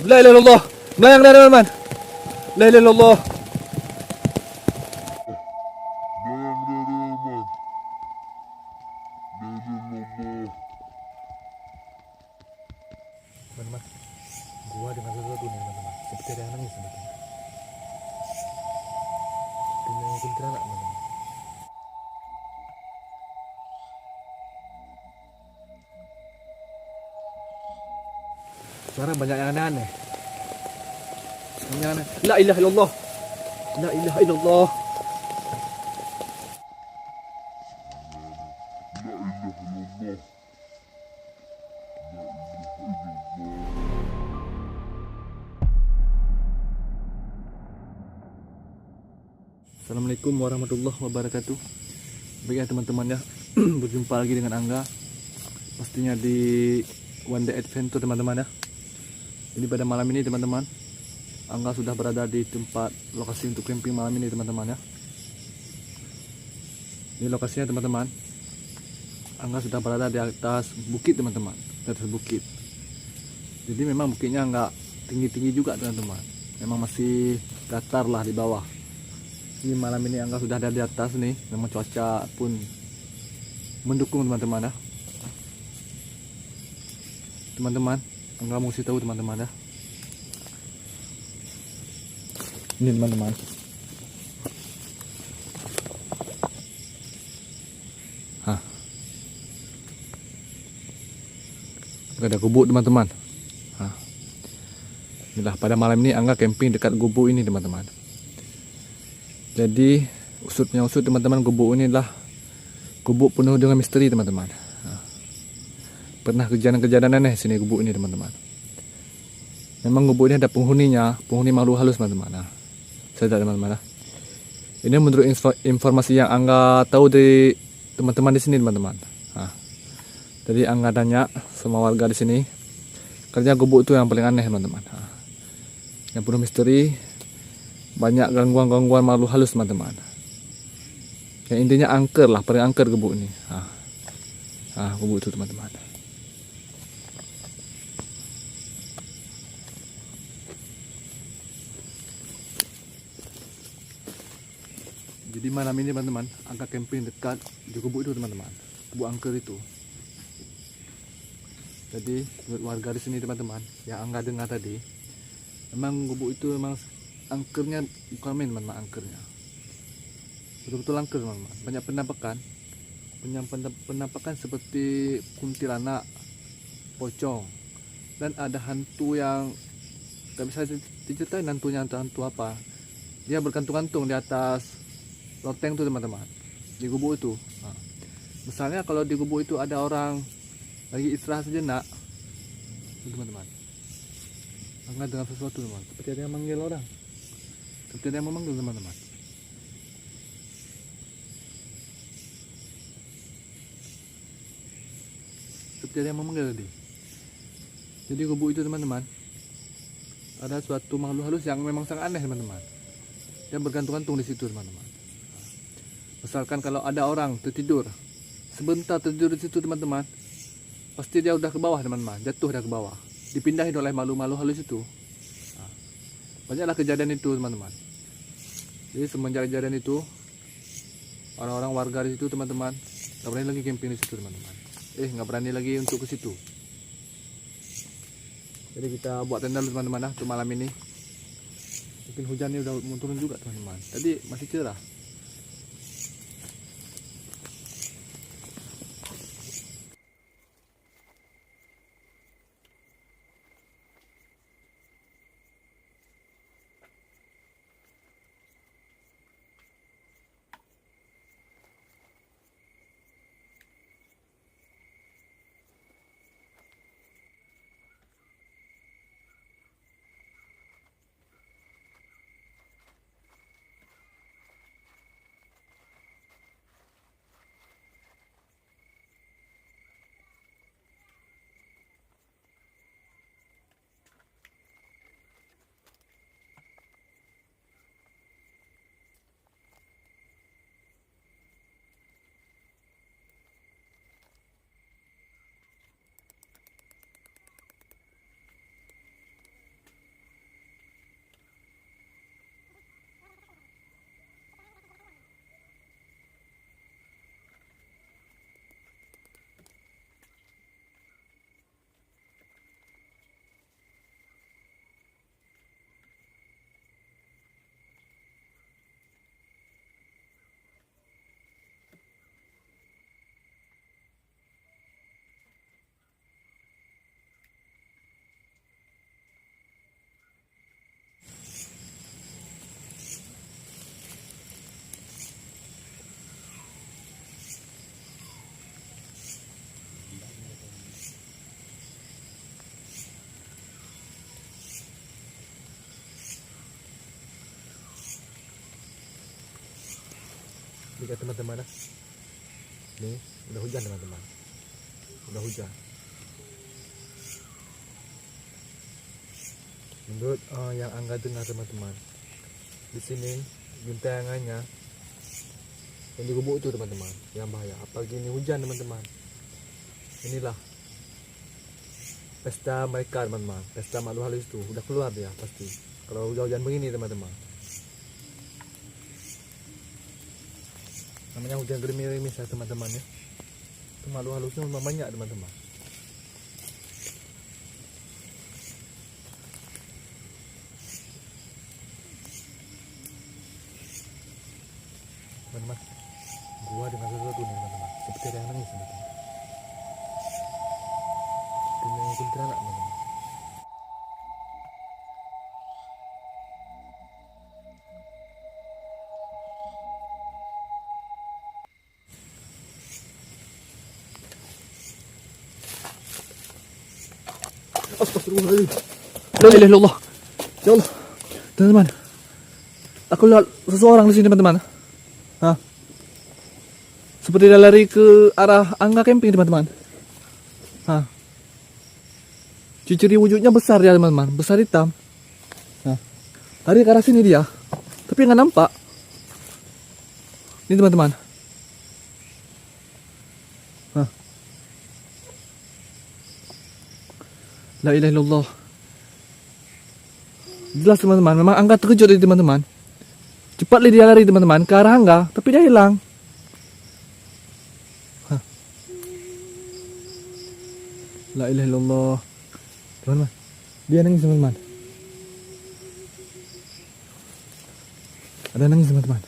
La ilaha illallah. Melayang dah teman-teman. La ilaha illallah. Teman-teman, gua dengar sesuatu nih teman-teman. Seperti ada yang nangis teman-teman. Punya kuntilanak teman-teman. Sekarang banyak yang aneh-aneh. Yang aneh. La ilaha illallah. La ilaha illallah. Assalamualaikum warahmatullahi wabarakatuh. Baik ya teman-teman ya. Berjumpa lagi dengan Angga. Pastinya di One Day Adventure teman-teman ya. Ini pada malam ini teman-teman, Angga sudah berada di tempat lokasi untuk camping malam ini teman-teman ya. Ini lokasinya teman-teman. Angga sudah berada di atas bukit teman-teman, di atas bukit. Jadi memang bukitnya nggak tinggi-tinggi juga teman-teman. Memang masih datar lah di bawah. Ini malam ini Angga sudah ada di atas nih. Memang cuaca pun mendukung teman-teman ya. Teman-teman, Angga mau kasih tahu teman-teman ya. Ini teman-teman. Hah. Ada gubuk teman-teman. Hah. Inilah pada malam ini Angga camping dekat gubuk ini teman-teman. Jadi usutnya teman-teman, gubuk ini adalah gubuk penuh dengan misteri teman-teman. Pernah kejadian-kejadian aneh sini gubuk ini teman-teman. Memang gubuk ini ada penghuninya, penghuni makhluk halus teman-teman. Nah, saya tidak teman-teman. Ini menurut informasi yang Angga tahu dari teman-teman di sini teman-teman. Nah, jadi Angga tanya semua warga di sini, kerja gubuk itu yang paling aneh teman-teman. Nah, yang penuh misteri, banyak gangguan-gangguan makhluk halus teman-teman. Yang intinya angker lah, paling angker gubuk ini. Nah, gubuk itu teman-teman. Jadi malam ini teman-teman, Angga camping dekat di gubuk itu teman-teman, gubuk angker itu. Jadi menurut warga di sini teman-teman, yang Angga dengar tadi, memang gubuk itu memang angkernya bukan main teman-teman, angkernya betul-betul angker teman-teman. Banyak penampakan seperti kuntilanak, pocong, dan ada hantu yang gak bisa diceritain hantunya, hantu apa. Dia bergantung-gantung di atas loteng tuh teman-teman, di gubuk itu. Nah, misalnya kalau di gubuk itu ada orang lagi istirahat sejenak, teman-teman, Angga dengar sesuatu teman, seperti ada yang manggil orang, seperti ada yang memanggil teman-teman. Seperti ada yang memanggil tadi. Jadi gubuk itu teman-teman, ada suatu makhluk halus yang memang sangat aneh teman-teman. Dia bergantung-gantung di situ teman-teman. Misalkan kalau ada orang tertidur, sebentar tertidur di situ teman-teman, pasti dia udah ke bawah teman-teman, jatuh dia ke bawah, dipindahin oleh makhluk-makhluk halus itu. Nah, banyaklah kejadian itu teman-teman. Jadi semenjak kejadian itu, orang-orang warga di situ teman-teman nggak berani lagi camping di situ teman-teman. Nggak berani lagi untuk ke situ. Jadi kita buat tenda dulu teman-teman untuk malam ini. Mungkin hujannya udah mau turun juga teman-teman. Tadi masih cerah. Lihat teman-teman lah. Nih, udah hujan teman-teman. Udah hujan. Menurut yang Angga dengar teman-teman, di sini guncangannya yang di gubuk itu teman-teman yang bahaya. Apalagi ini hujan teman-teman. Inilah pesta mereka teman-teman, pesta makhluk halus itu udah keluar dia pasti. Kalau hujan begini teman-teman. Namanya hujan gerimis-gerimis ya teman-teman ya. Itu makhluk halusnya memang banyak teman-teman. Teman-teman, gua dengar sesuatu nih teman-teman. Seperti ada yang nangis teman-teman. Ini kuntilanak teman-teman. Astagfirullahaladzim. La ilaha illallah. Ya Allah. Teman-teman. Aku lihat seseorang di sini teman-teman. Hah? Seperti dia lari ke arah Angga camping teman-teman. Hah? Ciri wujudnya besar ya teman-teman. Besar hitam. Nah, lari ke arah sini dia. Tapi nggak nampak. Ini teman-teman. Hah? La ilaha illallah. Jelas teman-teman, memang Angga terkejut ini teman-teman. Cepatlah dia lari teman-teman ke arah Angga, tapi dia hilang. Hah. La ilaha illallah. Teman-teman, dia nangis teman-teman. Ada nangis teman-teman.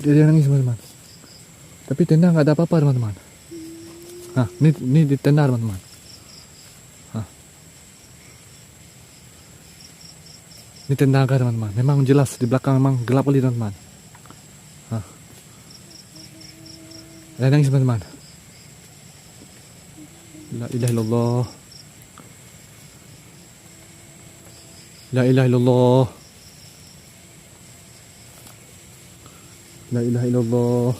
Dia nangis teman-teman. Tapi tenda nggak ada apa-apa teman-teman. Nah, ini di tenda teman-teman. Nah. Ini tenda agak teman-teman. Memang jelas di belakang memang gelap kali teman-teman. Nah. Ada nangis teman-teman. La ilaha illallah. La ilaha illallah. La ilaha illallah.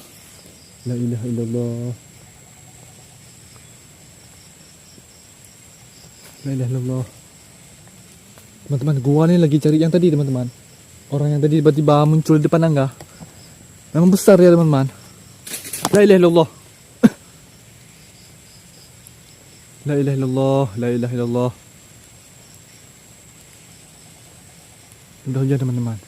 La ilaha illallah. La ilaha illallah. Teman-teman, gua nih lagi cari yang tadi teman-teman. Orang yang tadi tiba-tiba muncul di depan Angga. Memang besar ya teman-teman. La ilaha illallah. La ilaha illallah. La ilaha illallah. Udah hujan teman-teman.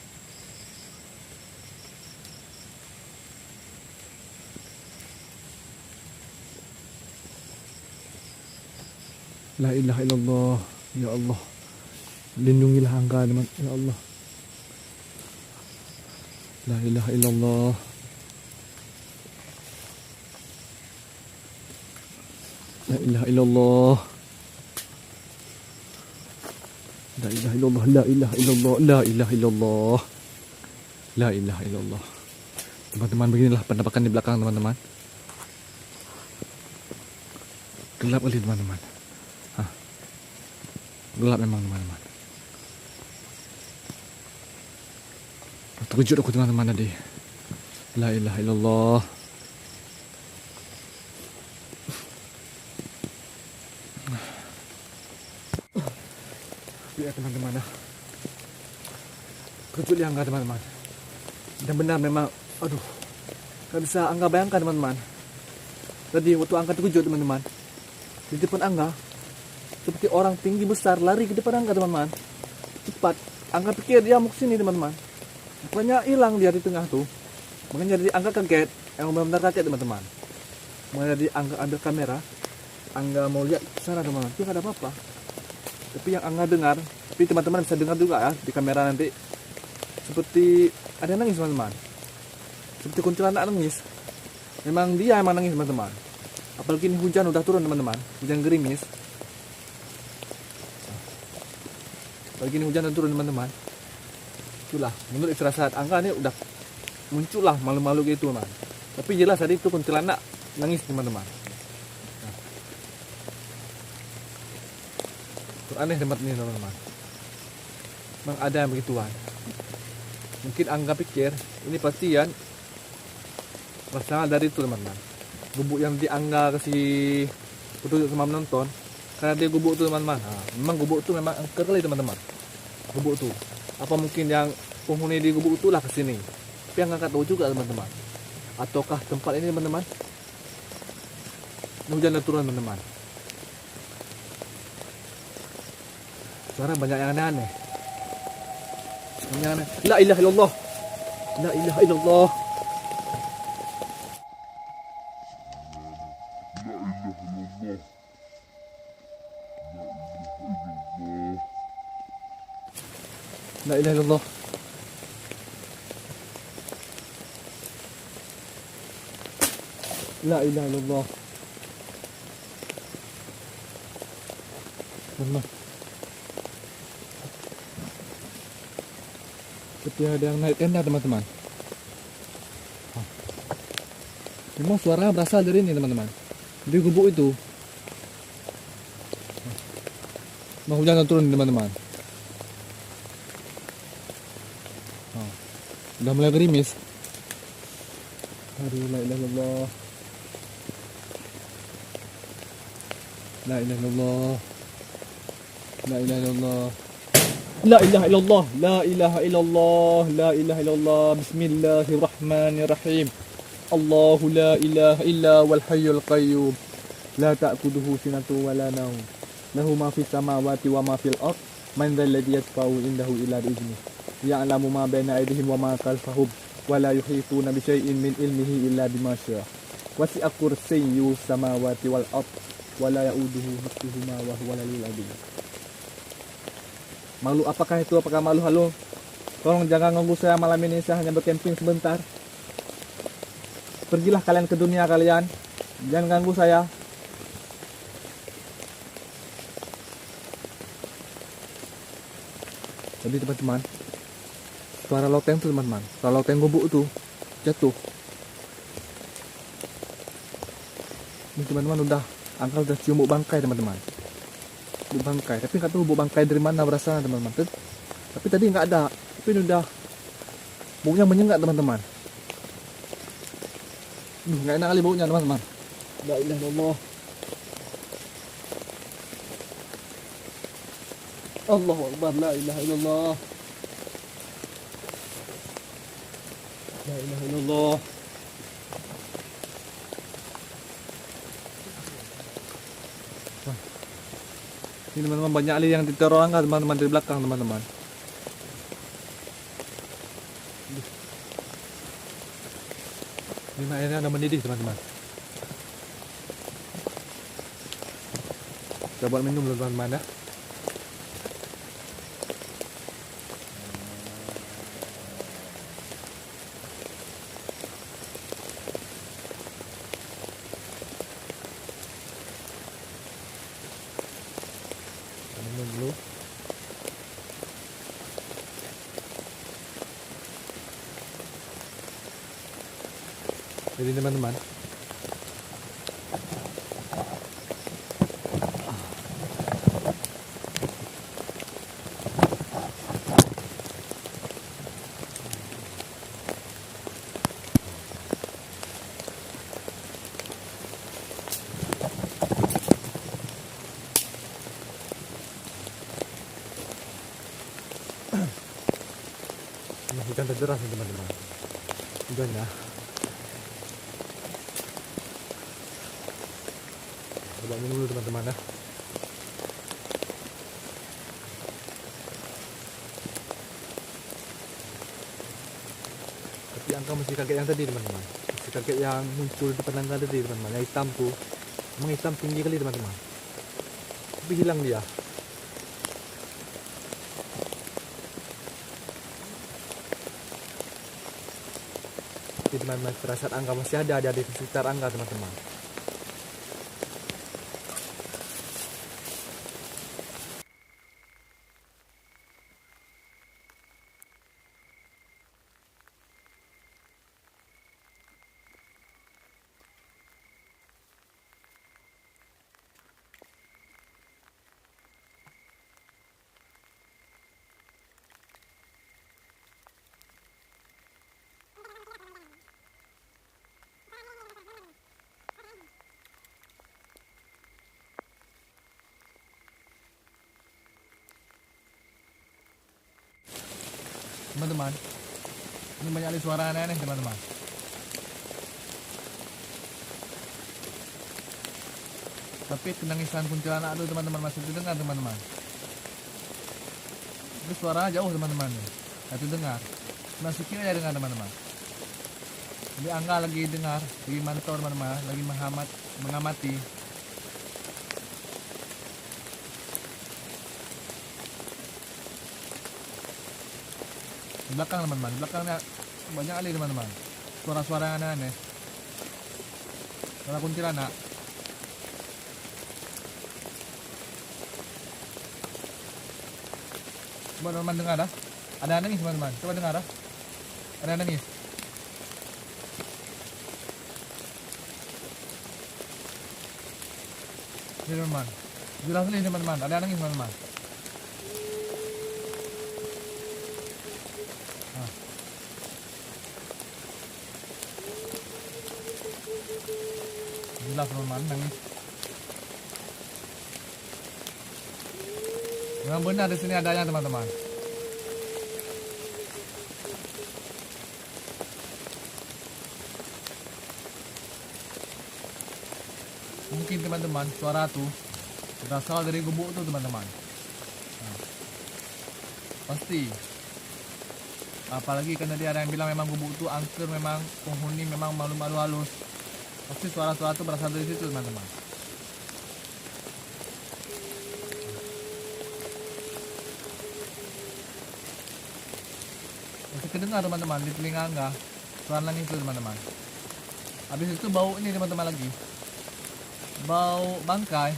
La ilaha illallah. Ya Allah, lindungilah Angga teman. Ya Allah. La ilaha illallah. La ilaha illallah. La ilaha illallah. La ilaha illallah. La ilaha illallah. La ilaha illallah. Teman-teman, beginilah penampakan di belakang teman-teman. Gelap kali teman-teman. Gelap memang teman-teman. Terkejut aku teman-teman tadi. La ilaha illallah. Ya teman-teman. Terkejut ya Angga teman-teman. Dan benar memang, aduh, gak bisa Angga bayangkan teman-teman. Tadi waktu Angga terkejut teman-teman, di depan Angga seperti orang tinggi besar lari ke depan Angga teman-teman. Cepat. Angga pikir dia mau kesini teman-teman. Rupanya hilang dia di tengah tuh. Makanya jadi Angga kaget. Yang benar-benar kaget teman-teman. Makanya jadi Angga ambil kamera. Angga mau lihat ke sana teman-teman. Itu gak ada apa-apa. Tapi yang Angga dengar, tapi teman-teman bisa dengar juga ya di kamera nanti. Seperti ada yang nangis teman-teman. Seperti kuntilanak nangis. Memang dia emang nangis teman-teman. Apalagi ini hujan udah turun teman-teman. Hujan gerimis. Pagi ini hujan dan turun teman-teman. Itulah menurut firasat Angga ini udah muncul lah malu-malu gitu teman. Tapi jelas tadi itu kuntilanak nangis teman-teman. Nah. Aneh tempat ini teman-teman. Memang ada yang begituan. Mungkin Angga pikir ini pastian berasal dari itu teman-teman. Gubuk yang di Angga kasih petunjuk sama menonton, karena dia gubuk tuh teman-teman. Nah, memang gubuk tuh memang angker kali teman-teman. Gubuk tuh. Apa mungkin yang penghuni di gubuk itulah kesini? Tapi yang nggak tahu juga teman-teman. Ataukah tempat ini teman-teman hujan turun teman-teman? Suara banyak yang aneh-aneh. La ilaha illallah. La ilaha illallah. La ilaha illallah. La ilaha illallah. Teman-teman. Seperti ada yang naik tenda teman-teman. Memang suara berasal dari ini teman-teman. Di gubuk itu. Mau hujan turun teman-teman. Udah mulai gerimis. Aduh, la ilaha illallah. La ilaha illallah. La ilaha illallah. La ilaha illallah. La ilaha illallah. La ilaha illallah. Bismillahirrahmanirrahim. Allahu la ilaha illa wal hayyul qayyum. La ta'khudhuhu sinatun wa la nawm. Lahu ma fis samawati wa ma fil ard. Man dhal ladzi yashfa'u indahu illa bi'idhnihi. Ya'lamu ma baina aydihim wa ma khalfahum. Wa la yuhituna bi syai'in min ilmihi illa bima syaa. Wasi'a kursiyyuhu samawati wal ard. Wa la ya'uduhu hifdhuhuma wa huwal 'aliyyul 'azim. Malu apakah itu? Apakah malu? Halo? Tolong jangan ganggu saya malam ini, saya hanya bercamping sebentar. Pergilah kalian ke dunia kalian. Jangan ganggu saya. Jadi teman-teman, suara loteng tuh teman-teman, suara loteng gubuk tuh jatuh. Ini teman-teman Angka udah cium bau bangkai teman-teman. Bau bangkai, tapi nggak tahu bau bangkai dari mana berasal teman-teman. Tapi tadi nggak ada, tapi ini udah baunya menyengat teman-teman. Nggak enak kali baunya teman-teman. La ilaha illallah. Allahu Akbar. La ilaha illallah. La ilaha illallah. Ini teman-teman banyak kali yang diteror angka teman-teman di belakang teman-teman. Ini airnya udah mendidih teman-teman. Kita buat minum dulu teman-teman ya. Minum dulu. Jadi teman-teman, hujan deras nih teman-teman. Hujannya. Coba minum dulu teman-teman ya. Tapi angka masih kaget yang tadi teman-teman. Masih kaget yang muncul di depan angka tadi teman-teman. Yang hitam tuh. Emang hitam tinggi kali teman-teman. Tapi hilang dia. Jadi teman-teman, perasaan angka masih ada di sekitar angka teman-teman. teman-teman. Ini banyak kali suara aneh-aneh teman-teman. Tapi kenangisan kuntilanak itu teman-teman masih terdengar teman-teman. Itu suara jauh teman-teman. Itu dengar. Masih kira ya dengar teman-teman. Jadi Angga lagi dengar, lagi mantau teman-teman, lagi mengamati. Di belakang teman-teman, di belakangnya banyak kali teman-teman. Suara-suara yang aneh-aneh. Suara kuntilanak. Coba teman-teman dengar dah. Ada yang nangis teman-teman. Coba dengar dah. Ada yang nangis. Ini teman-teman. Jelas nih teman-teman. Ada yang nangis teman-teman. Nah. Jelas teman-teman nangis. Memang benar di sini adanya teman-teman. Mungkin teman-teman suara tuh berasal dari gubuk tuh teman-teman. Nah, pasti. Apalagi kan tadi ada yang bilang memang gubuk tuh angker, memang penghuni memang malu-malu halus. Pasti suara-suara tuh berasal dari situ teman-teman. Masih kedengar teman-teman di telinga Angga suara nangis itu teman-teman. Habis itu bau ini teman-teman lagi. Bau bangkai.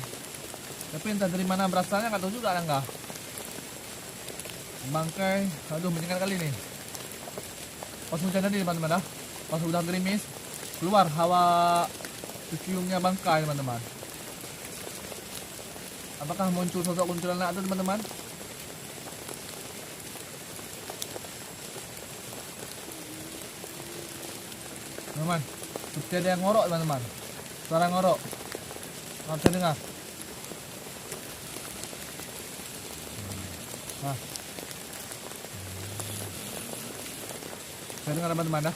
Tapi entah dari mana berasalnya nggak tahu juga Angga. Bangkai, aduh menyengat kali nih. Pas hujan tadi teman-teman dah. Pas udah gerimis keluar hawa ciumnya bangkai teman-teman. Apakah muncul sosok kuntilanak itu teman-teman? Teman-teman, seperti ada yang ngorok teman-teman. Suara ngorok. Nggak bisa dengar. Nah. Saya dengar teman-teman dah.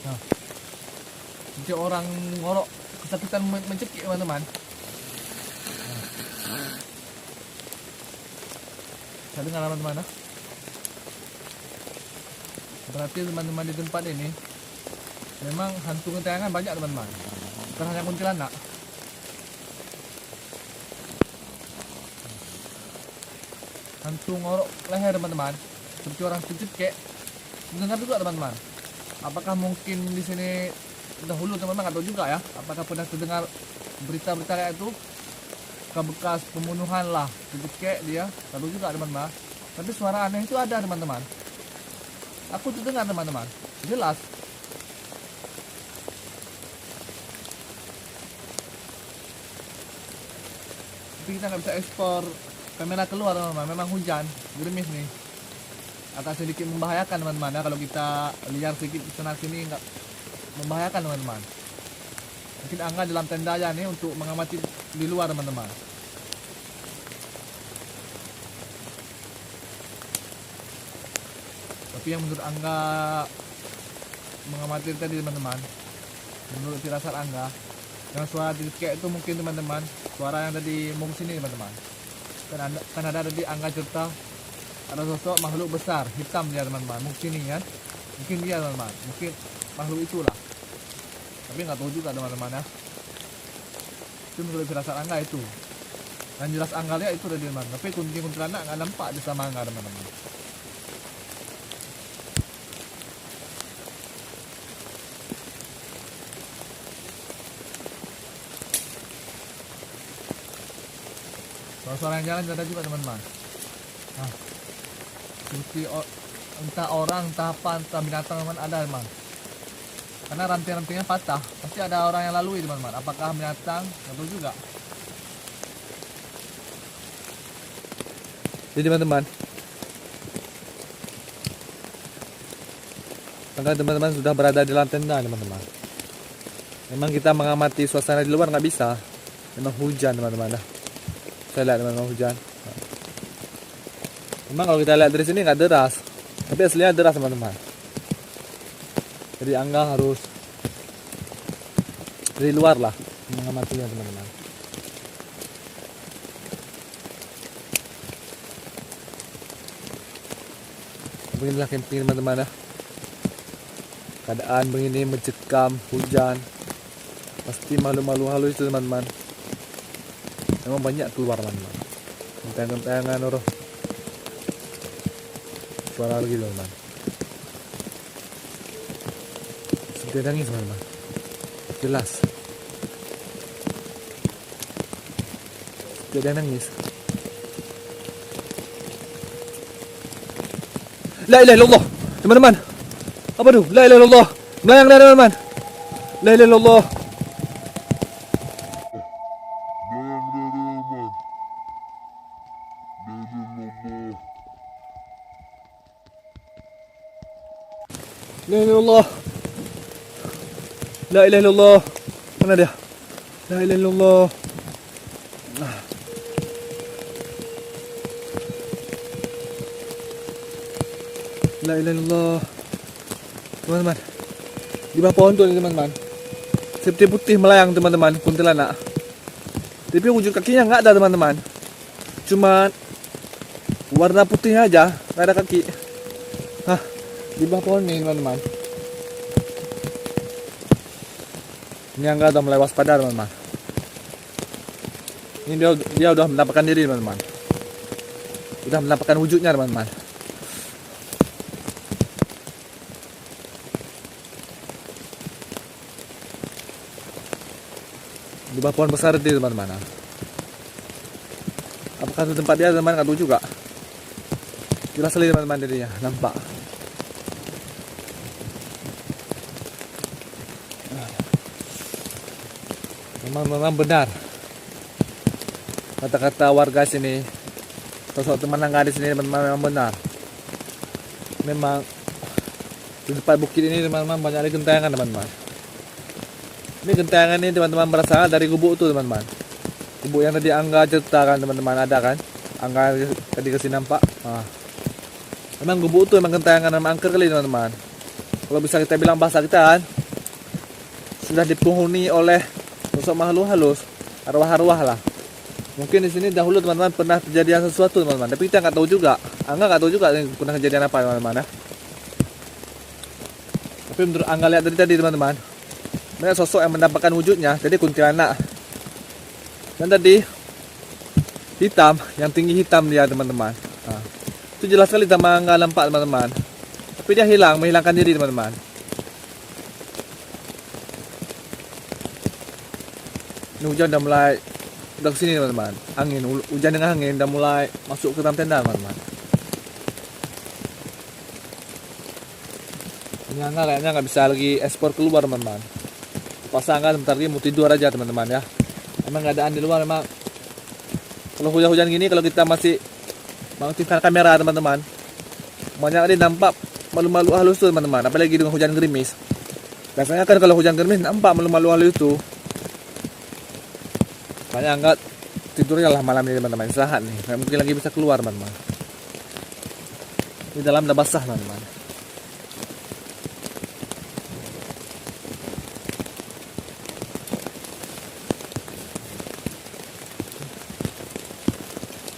Nah. Seperti orang ngorok kesakitan mencekik teman-teman. Nah. Saya dengar teman-teman dah. Berarti teman-teman di tempat ini memang hantu gentayangan banyak teman-teman. Bukan hanya kuntilanak. Hantu ngorok leher teman-teman. Seperti orang cekik. Dengar juga teman-teman. Apakah mungkin di sini dahulu teman-teman nggak tahu juga ya. Apakah pernah terdengar berita-berita kayak itu? Bekas pembunuhan lah. Cekik dia. Nggak tahu juga teman-teman. Tapi suara aneh itu ada teman-teman. Aku tuh dengar teman-teman, jelas. Tapi kita nggak bisa ekspor kamera keluar teman-teman. Memang hujan, gerimis nih. Agak sedikit membahayakan teman-teman ya. Kalau kita liar sedikit sana sini nggak membahayakan teman-teman. Mungkin Angga dalam tenda aja nih untuk mengamati di luar teman-teman. Tapi yang menurut Angga mengamati tadi teman-teman, menurut firasat Angga, yang suara cekik itu mungkin teman-teman suara yang tadi mau sini teman-teman. Kan ada tadi Angga cerita ada sosok makhluk besar hitam dia teman-teman. Mungkin ini kan, mungkin dia teman-teman, mungkin makhluk itulah. Tapi nggak tahu juga teman-teman ya. Itu menurut firasat Angga itu. Dan jelas Angga lihat itu tadi teman. Tapi kuntilanak nggak nampak di sama Angga teman-teman. Suara yang jalan ada juga teman-teman. Nah, seperti entah orang, entah apa, entah binatang teman ada teman. Karena ranting-rantingnya patah, pasti ada orang yang lalui teman-teman. Apakah binatang? Tentu juga. Jadi teman-teman, teman-teman sudah berada di dalam tenda teman-teman. Memang kita mengamati suasana di luar nggak bisa. Memang hujan teman-teman. Saya lihat teman-teman hujan. Memang kalau kita lihat dari sini nggak deras, tapi aslinya deras teman-teman. Jadi Angga harus dari luar lah mengamatinya teman-teman. Beginilah camping teman-teman ya. Keadaan begini mencekam, hujan, pasti malu-malu halus itu teman-teman. Memang banyak keluar teman-teman. Gentayangan orang. Suara lagi teman-teman. Dia nangis teman-teman. Jelas. Dia nangis. La ilaha illallah, teman-teman. Apa tuh? La ilaha illallah. Melayang dah teman-teman. La ilaha illallah. La ilaha illallah. La ilaha illallah. Mana dia? La ilaha illallah. La ilaha illallah. Teman-teman, di bawah pohon tuh teman-teman, seperti putih melayang teman-teman, kuntilanak. Tapi wujud kakinya nggak ada teman-teman, cuma warna putihnya aja, nggak ada kaki. Hah, di bawah pohon nih teman-teman. Ini Angga udah mulai waspada teman-teman. Ini dia udah menampakkan diri teman-teman, udah menampakkan wujudnya teman-teman. Di bawah pohon besar itu teman-teman. Apakah itu tempat dia teman-teman? Nggak tahu juga. Jelas sekali teman-teman dirinya, nampak. Memang benar kata-kata warga sini, sosok teman Angga di sini teman-teman, memang benar. Memang di depan bukit ini teman-teman banyak gentayangan teman-teman. Ini gentayangan ini teman-teman berasal dari gubuk itu teman-teman. Gubuk yang tadi Angga ceritakan teman-teman, ada kan? Angga tadi kasih nampak. Memang gubuk itu memang gentayangan memang angker kali teman-teman. Kalau bisa kita bilang bahasa kita kan, sudah dipenghuni oleh sosok makhluk halus, arwah-arwah lah. Mungkin di sini dahulu teman-teman pernah kejadian sesuatu teman-teman, tapi kita nggak tahu juga. Angga nggak tahu juga pernah kejadian apa teman-teman ya. Tapi menurut Angga lihat dari tadi teman-teman, banyak sosok yang mendapatkan wujudnya, jadi kuntilanak. Dan tadi hitam, yang tinggi hitam dia teman-teman. Itu jelas sekali sama Angga nampak teman-teman. Tapi dia hilang, menghilangkan diri teman-teman. Ini hujan udah mulai, udah kesini teman-teman. Angin, hujan dengan angin udah mulai masuk ke dalam tenda teman-teman. Ini Angga kayaknya nggak bisa lagi ekspor keluar teman-teman. Pasangan sebentar lagi mau tidur aja teman-teman ya. Emang keadaan di luar memang kalau hujan-hujan gini, kalau kita masih mengaktifkan kamera teman-teman, banyak kali nampak malu-malu halus tuh teman-teman. Apalagi dengan hujan gerimis. Biasanya kan kalau hujan gerimis nampak malu-malu halus itu. Makanya Angga tidurnya lah malam ini teman-teman, istirahat nih. Nggak mungkin lagi bisa keluar teman-teman. Di dalam udah basah teman-teman.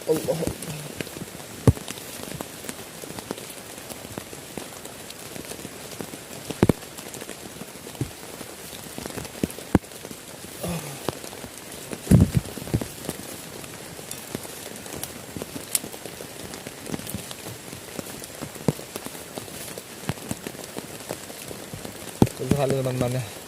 Allah. Halo teman-teman ya.